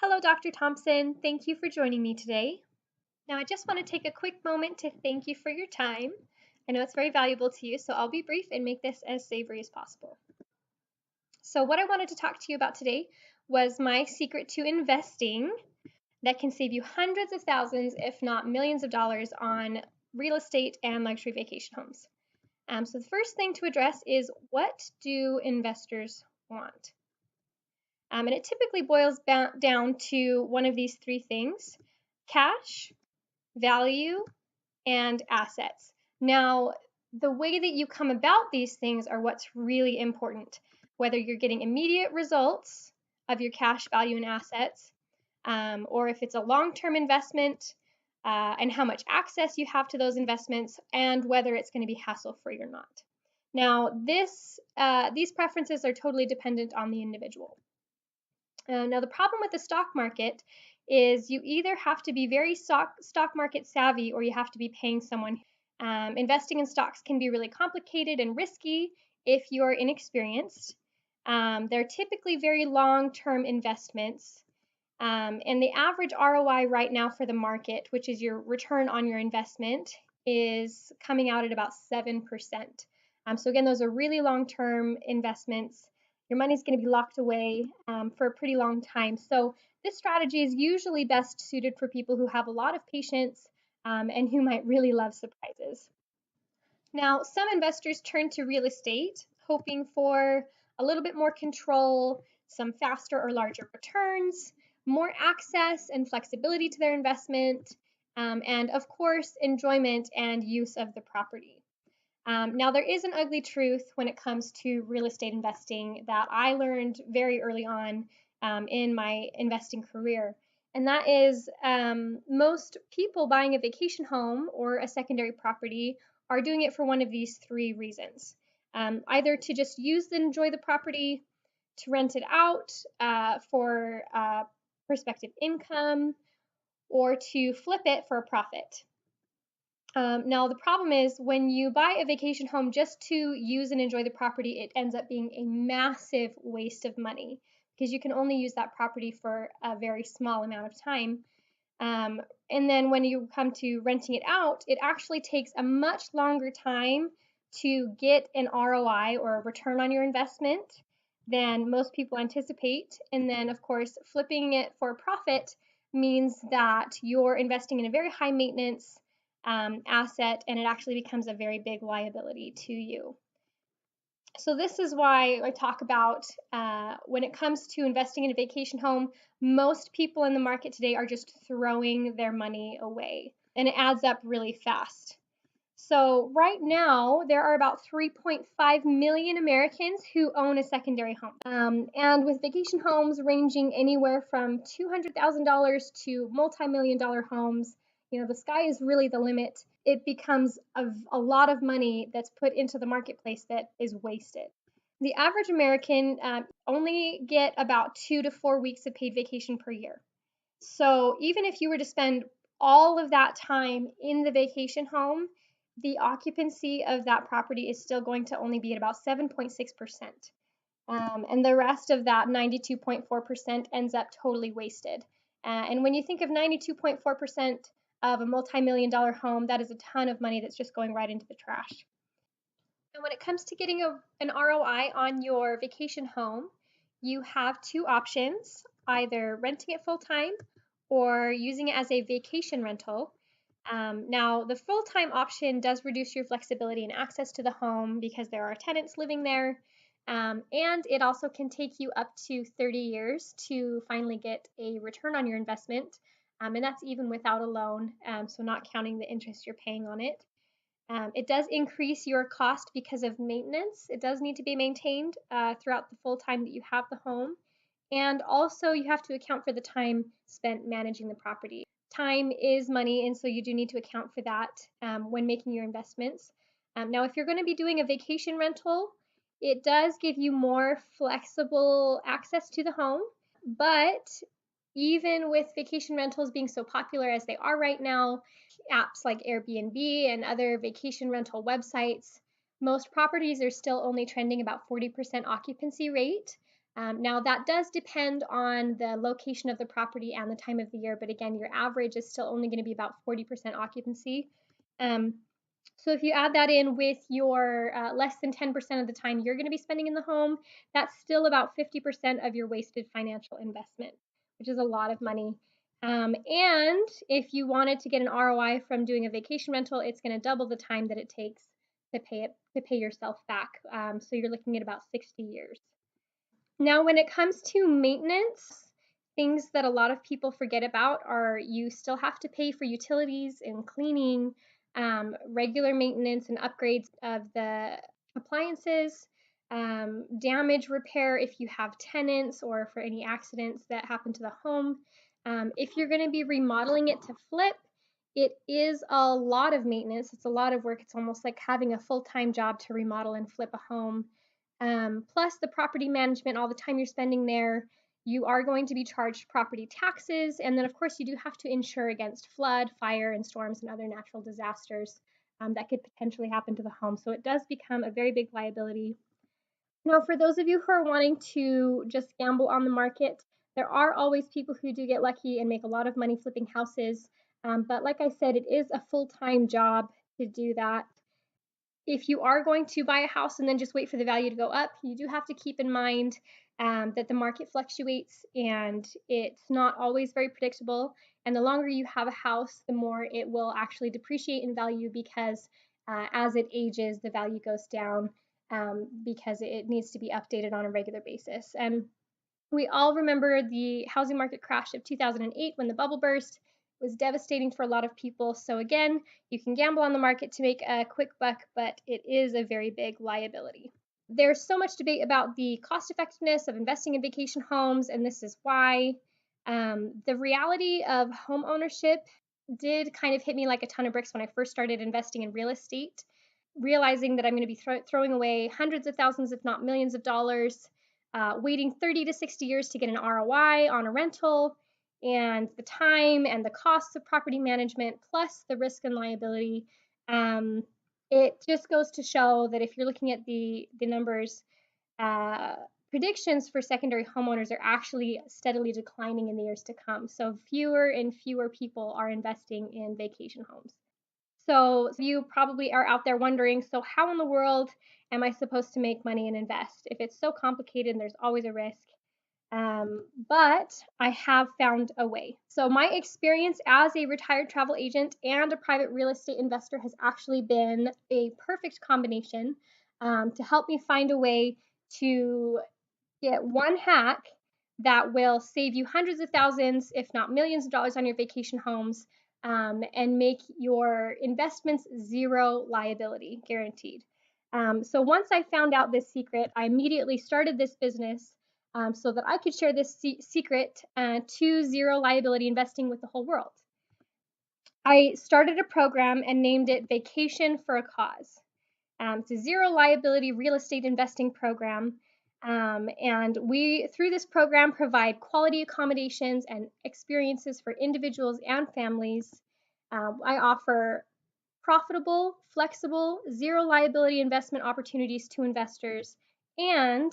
Hello, Dr. Thompson. Thank you for joining me today. Now, I just want to take a quick moment to thank you for your time. I know it's very valuable to you, so I'll be brief and make this as savory as possible. So, what I wanted to talk to you about today was my secret to investing that can save you hundreds of thousands, if not millions of dollars on real estate and luxury vacation homes. So, the first thing to address is, what do investors want? And it typically boils down to one of these three things: cash, value, and assets. Now, the way that you come about these things are what's really important. Whether you're getting immediate results of your cash, value, and assets, or if it's a long-term investment, and how much access you have to those investments, and whether it's going to be hassle-free or not. Now, these preferences are totally dependent on the individual. Now, the problem with the stock market is you either have to be very stock market savvy or you have to be paying someone. Investing in stocks can be really complicated and risky if you're inexperienced. They're typically very long-term investments. And the average ROI right now for the market, which is your return on your investment, is coming out at about 7%. So again, those are really long-term investments. Your money's going to be locked away for a pretty long time. So this strategy is usually best suited for people who have a lot of patience and who might really love surprises. Now, some investors turn to real estate hoping for a little bit more control, some faster or larger returns, more access and flexibility to their investment, and of course, enjoyment and use of the property. Now, there is an ugly truth when it comes to real estate investing that I learned very early on in my investing career. And that is most people buying a vacation home or a secondary property are doing it for one of these three reasons. Either to just use and enjoy the property, to rent it out for prospective income, or to flip it for a profit. Now, the problem is when you buy a vacation home just to use and enjoy the property, it ends up being a massive waste of money because you can only use that property for a very small amount of time. And then when you come to renting it out, it actually takes a much longer time to get an ROI or a return on your investment than most people anticipate. And then, of course, flipping it for a profit means that you're investing in a very high maintenance asset, and it actually becomes a very big liability to you. So this is why I talk about when it comes to investing in a vacation home, most people in the market today are just throwing their money away, and it adds up really fast. So right now, there are about 3.5 million Americans who own a secondary home. And with vacation homes ranging anywhere from $200,000 to multi-million-dollar homes, the sky is really the limit. It becomes a lot of money that's put into the marketplace that is wasted. The average American only get about 2 to 4 weeks of paid vacation per year. So even if you were to spend all of that time in the vacation home, the occupancy of that property is still going to only be at about 7.6%. And the rest of that 92.4% ends up totally wasted. And when you think of 92.4% of a multi-million-dollar home, that is a ton of money that's just going right into the trash. And when it comes to getting an ROI on your vacation home, you have two options: either renting it full-time or using it as a vacation rental. Now, the full-time option does reduce your flexibility and access to the home because there are tenants living there, and it also can take you up to 30 years to finally get a return on your investment, and that's even without a loan, so not counting the interest you're paying on it. It does increase your cost because of maintenance. It does need to be maintained throughout the full time that you have the home, and also you have to account for the time spent managing the property. Time is money, and so you do need to account for that when making your investments. Now, if you're going to be doing a vacation rental, it does give you more flexible access to the home, but even with vacation rentals being so popular as they are right now, apps like Airbnb and other vacation rental websites, most properties are still only trending about 40% occupancy rate. Now, that does depend on the location of the property and the time of the year, but again, your average is still only going to be about 40% occupancy. Um, so if you add that in with your less than 10% of the time you're going to be spending in the home, that's still about 50% of your wasted financial investment, which is a lot of money. And if you wanted to get an ROI from doing a vacation rental, it's going to double the time that it takes to pay yourself back. So you're looking at about 60 years. Now, when it comes to maintenance, things that a lot of people forget about are you still have to pay for utilities and cleaning, regular maintenance and upgrades of the appliances, damage repair if you have tenants or for any accidents that happen to the home. If you're going to be remodeling it to flip, it is a lot of maintenance. It's a lot of work. It's almost like having a full-time job to remodel and flip a home. Plus the property management, all the time you're spending there, you are going to be charged property taxes. And then, of course, you do have to insure against flood, fire, and storms and other natural disasters that could potentially happen to the home. So it does become a very big liability. Now, for those of you who are wanting to just gamble on the market, there are always people who do get lucky and make a lot of money flipping houses. But like I said, it is a full-time job to do that. If you are going to buy a house and then just wait for the value to go up, you do have to keep in mind that the market fluctuates and it's not always very predictable. And the longer you have a house, the more it will actually depreciate in value because as it ages, the value goes down because it needs to be updated on a regular basis. And we all remember the housing market crash of 2008 when the bubble burst. It was devastating for a lot of people. So again, you can gamble on the market to make a quick buck, but it is a very big liability. There's so much debate about the cost effectiveness of investing in vacation homes, and this is why. The reality of home ownership did kind of hit me like a ton of bricks when I first started investing in real estate, realizing that I'm going to be throwing away hundreds of thousands, if not millions of dollars, waiting 30 to 60 years to get an ROI on a rental, and the time and the costs of property management, plus the risk and liability. Um, it just goes to show that if you're looking at the numbers, uh, predictions for secondary homeowners are actually steadily declining in the years to come. So fewer and fewer people are investing in vacation homes. So you probably are out there wondering, so how in the world am I supposed to make money and invest? If it's so complicated, there's always a risk. But I have found a way. So my experience as a retired travel agent and a private real estate investor has actually been a perfect combination to help me find a way to get one hack that will save you hundreds of thousands, if not millions of dollars on your vacation homes and make your investments zero liability guaranteed. So once I found out this secret, I immediately started this business so that I could share this secret to zero liability investing with the whole world. I started a program and named it Vacation for a Cause. It's a zero liability real estate investing program. And we, through this program, provide quality accommodations and experiences for individuals and families. I offer profitable, flexible, zero liability investment opportunities to investors. And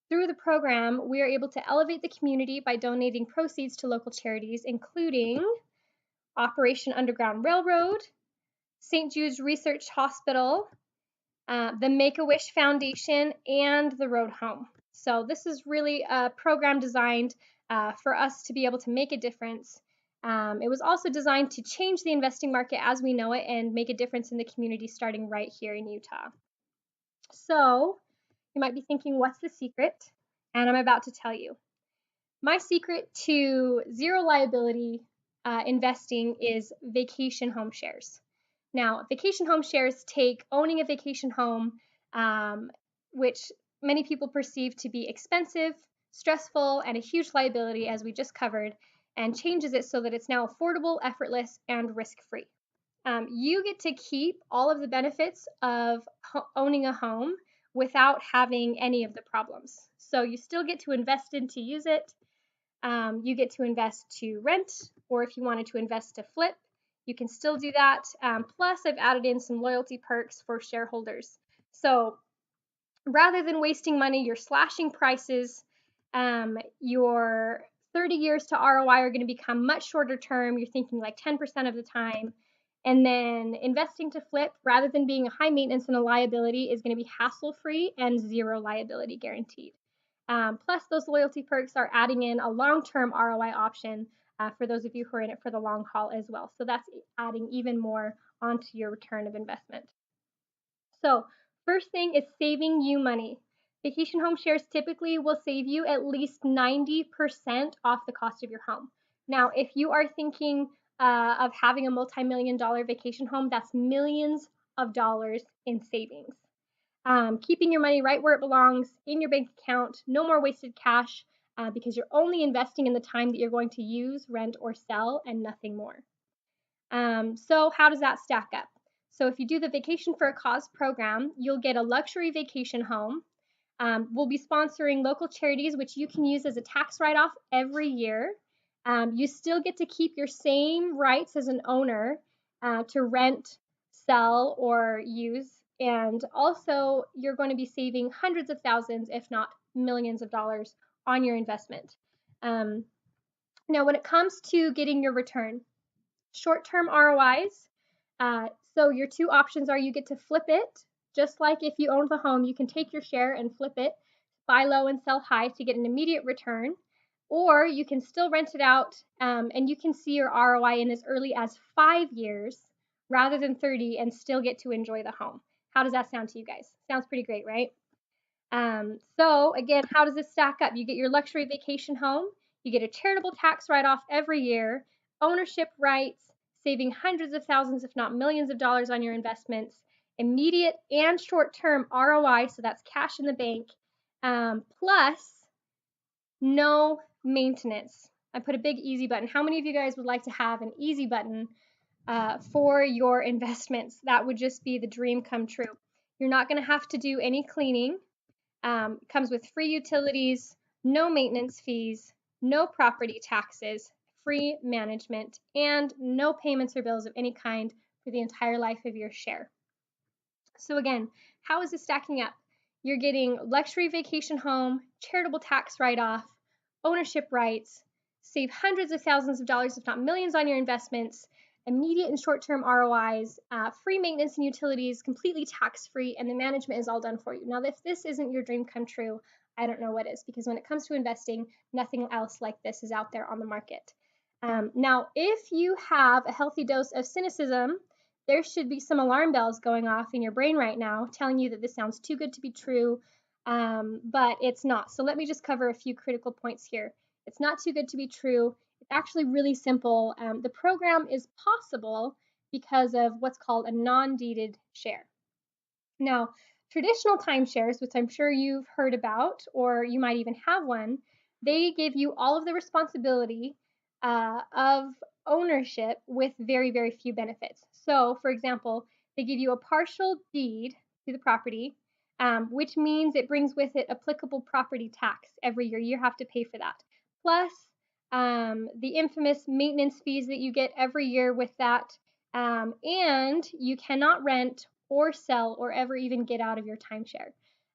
through the program, we are able to elevate the community by donating proceeds to local charities, including Operation Underground Railroad, St. Jude's Research Hospital, the Make-A-Wish Foundation, and the Road Home. So this is really a program designed for us to be able to make a difference. It was also designed to change the investing market as we know it and make a difference in the community starting right here in Utah. So you might be thinking, what's the secret? And I'm about to tell you. My secret to zero liability investing is vacation home shares. Now, vacation home shares take owning a vacation home, which many people perceive to be expensive, stressful, and a huge liability, as we just covered, and changes it so that it's now affordable, effortless, and risk-free. You get to keep all of the benefits of owning a home without having any of the problems. So you still get to invest in to use it. You get to invest to rent, or if you wanted to invest to flip, you can still do that. Plus, I've added in some loyalty perks for shareholders. So rather than wasting money, you're slashing prices Your 30 years to ROI are going to become much shorter term. You're thinking like 10% of the time. And then investing to flip, rather than being a high maintenance and a liability, is going to be hassle-free and zero liability guaranteed. Plus, those loyalty perks are adding in a long-term ROI option for those of you who are in it for the long haul as well. So that's adding even more onto your return of investment. So first thing is saving you money. Vacation home shares typically will save you at least 90% off the cost of your home. Now, if you are thinking of having a multi-million-dollar vacation home, that's millions of dollars in savings. Keeping your money right where it belongs in your bank account, no more wasted cash because you're only investing in the time that you're going to use, rent, or sell, and nothing more. So how does that stack up? So if you do the Vacation for a Cause program, you'll get a luxury vacation home. We'll be sponsoring local charities, which you can use as a tax write-off every year. You still get to keep your same rights as an owner to rent, sell, or use. And also, you're going to be saving hundreds of thousands, if not millions of dollars on your investment. Now, when it comes to getting your return, short-term ROIs. So your two options are you get to flip it, just like if you owned the home, you can take your share and flip it, buy low and sell high to get an immediate return, or you can still rent it out and you can see your ROI in as early as 5 years rather than 30 and still get to enjoy the home. How does that sound to you guys? Sounds pretty great, right? So again, how does this stack up? You get your luxury vacation home, you get a charitable tax write-off every year, ownership rights, saving hundreds of thousands, if not millions of dollars on your investments, immediate and short-term ROI, so that's cash in the bank, plus no maintenance. I put a big easy button. How many of you guys would like to have an easy button for your investments? That would just be the dream come true. You're not going to have to do any cleaning. Comes with free utilities, no maintenance fees, no property taxes, free management, and no payments or bills of any kind for the entire life of your share. So again, how is this stacking up? You're getting luxury vacation home, charitable tax write-off, ownership rights, save hundreds of thousands of dollars, if not millions, on your investments, immediate and short-term ROIs, free maintenance and utilities, completely tax-free, and the management is all done for you. Now, if this isn't your dream come true, I don't know what is, because when it comes to investing, nothing else like this is out there on the market. Now, if you have a healthy dose of cynicism, there should be some alarm bells going off in your brain right now telling you that this sounds too good to be true, but it's not. So let me just cover a few critical points here. It's not too good to be true. It's actually really simple. The program is possible because of what's called a non-deeded share. Now, traditional timeshares, which I'm sure you've heard about, or you might even have one, they give you all of the responsibility of ownership with very, very few benefits. So, for example, they give you a partial deed to the property, which means it brings with it applicable property tax every year. You have to pay for that. Plus, the infamous maintenance fees that you get every year with that. And you cannot rent or sell or ever even get out of your timeshare.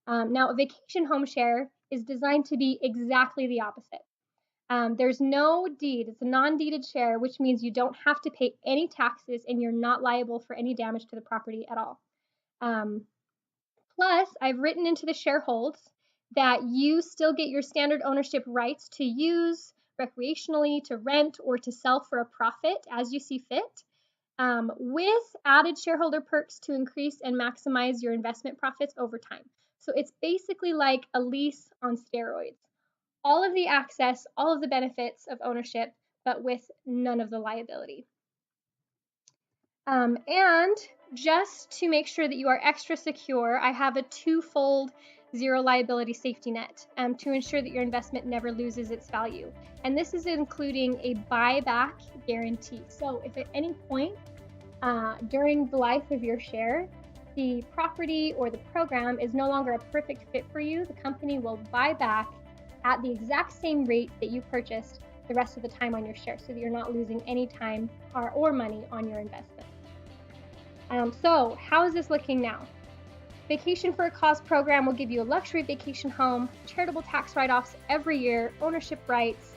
Now, a vacation home share is designed to be exactly the opposite. There's no deed. It's a non-deeded share, which means you don't have to pay any taxes and you're not liable for any damage to the property at all. Plus, I've written into the shareholds that you still get your standard ownership rights to use recreationally, to rent, or to sell for a profit as you see fit, with added shareholder perks to increase and maximize your investment profits over time. So it's basically like a lease on steroids. All of the access, all of the benefits of ownership, but with none of the liability. And just to make sure that you are extra secure, I have a twofold zero liability safety net to ensure that your investment never loses its value. And this is including a buyback guarantee. So if at any point during the life of your share, the property or the program is no longer a perfect fit for you, the company will buy back at the exact same rate that you purchased the rest of the time on your share, so that you're not losing any time or money on your investment. So how is this looking now? Vacation for a Cause program will give you a luxury vacation home, charitable tax write-offs every year, ownership rights,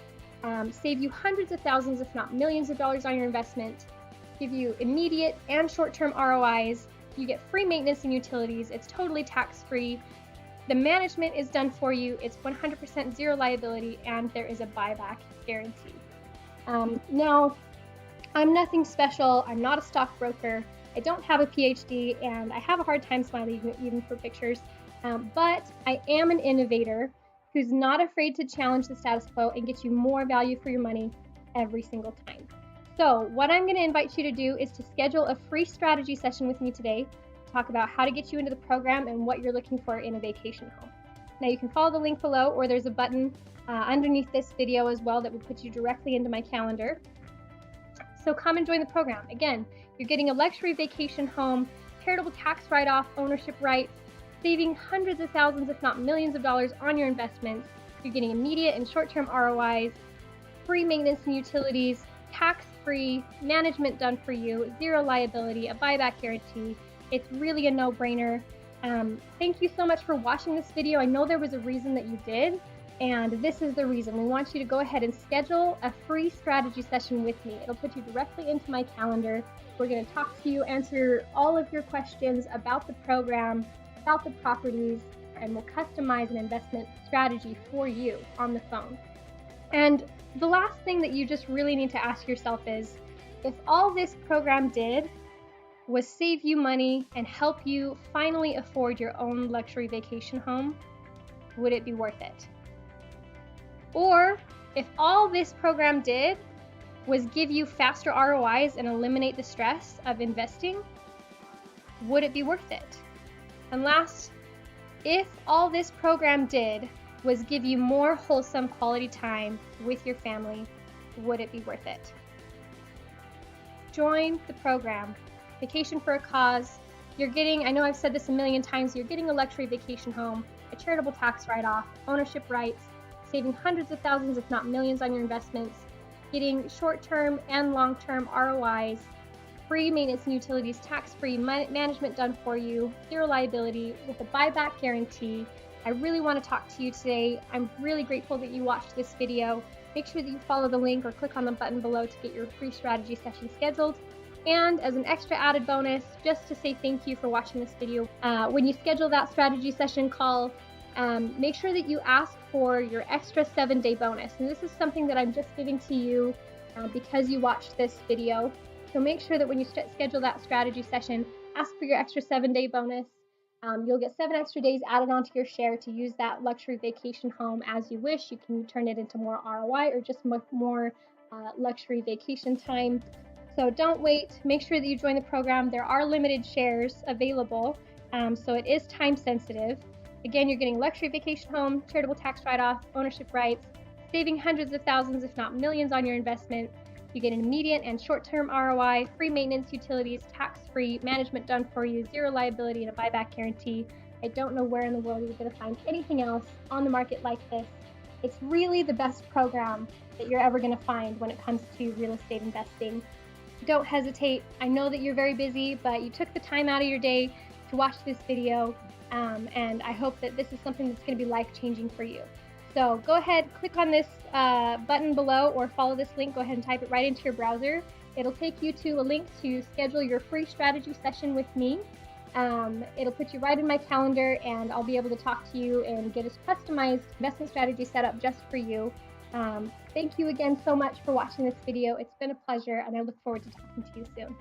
save you hundreds of thousands, if not millions of dollars on your investment, give you immediate and short-term ROIs, you get free maintenance and utilities, it's totally tax-free, the management is done for you, it's 100% zero liability, and there is a buyback guarantee. Now, I'm nothing special, I'm not a stockbroker, I don't have a PhD, and I have a hard time smiling even for pictures, but I am an innovator who's not afraid to challenge the status quo and get you more value for your money every single time. So what I'm going to invite you to do is to schedule a free strategy session with me today to talk about how to get you into the program and what you're looking for in a vacation home. Now you can follow the link below, or there's a button underneath this video as well that will put you directly into my calendar. So come and join the program. Again, you're getting a luxury vacation home, charitable tax write-off, ownership rights, saving hundreds of thousands, if not millions of dollars on your investments. You're getting immediate and short-term ROIs, free maintenance and utilities, tax-free, management done for you, zero liability, a buyback guarantee. It's really a no-brainer. Thank you so much for watching this video. I know there was a reason that you did, and this is the reason. We want you to go ahead and schedule a free strategy session with me. It'll put you directly into my calendar. We're going to talk to you, answer all of your questions about the program, about the properties, and we'll customize an investment strategy for you on the phone. And the last thing that you just really need to ask yourself is, if all this program did was save you money and help you finally afford your own luxury vacation home, would it be worth it? Or if all this program did was give you faster ROIs and eliminate the stress of investing, would it be worth it? And last, if all this program did was give you more wholesome quality time with your family, would it be worth it? Join the program. Vacation for a Cause. You're getting, I know I've said this a million times, you're getting a luxury vacation home, a charitable tax write-off, ownership rights, saving hundreds of thousands, if not millions on your investments, getting short-term and long-term ROIs, free maintenance and utilities, tax-free, management done for you, zero liability, with a buyback guarantee. I really want to talk to you today. I'm really grateful that you watched this video. Make sure that you follow the link or click on the button below to get your free strategy session scheduled. And as an extra added bonus, just to say thank you for watching this video, when you schedule that strategy session call, make sure that you ask for your extra 7-day bonus. And this is something that I'm just giving to you because you watched this video. So make sure that when you schedule that strategy session, ask for your extra 7-day bonus. You'll get 7 extra days added onto your share to use that luxury vacation home as you wish. You can turn it into more ROI or just more luxury vacation time. So don't wait. Make sure that you join the program. There are limited shares available, so it is time sensitive. Again, you're getting luxury vacation home, charitable tax write-off, ownership rights, saving hundreds of thousands, if not millions on your investment. You get an immediate and short-term ROI, free maintenance, utilities, tax-free, management done for you, zero liability, and a buyback guarantee. I don't know where in the world you're going to find anything else on the market like this. It's really the best program that you're ever going to find when it comes to real estate investing. Don't hesitate. I know that you're very busy, but you took the time out of your day to watch this video, and I hope that this is something that's going to be life-changing for you. So go ahead, click on this button below or follow this link. Go ahead and type it right into your browser. It'll take you to a link to schedule your free strategy session with me. It'll put you right in my calendar, and I'll be able to talk to you and get a customized investment strategy set up just for you. Thank you again so much for watching this video. It's been a pleasure, and I look forward to talking to you soon.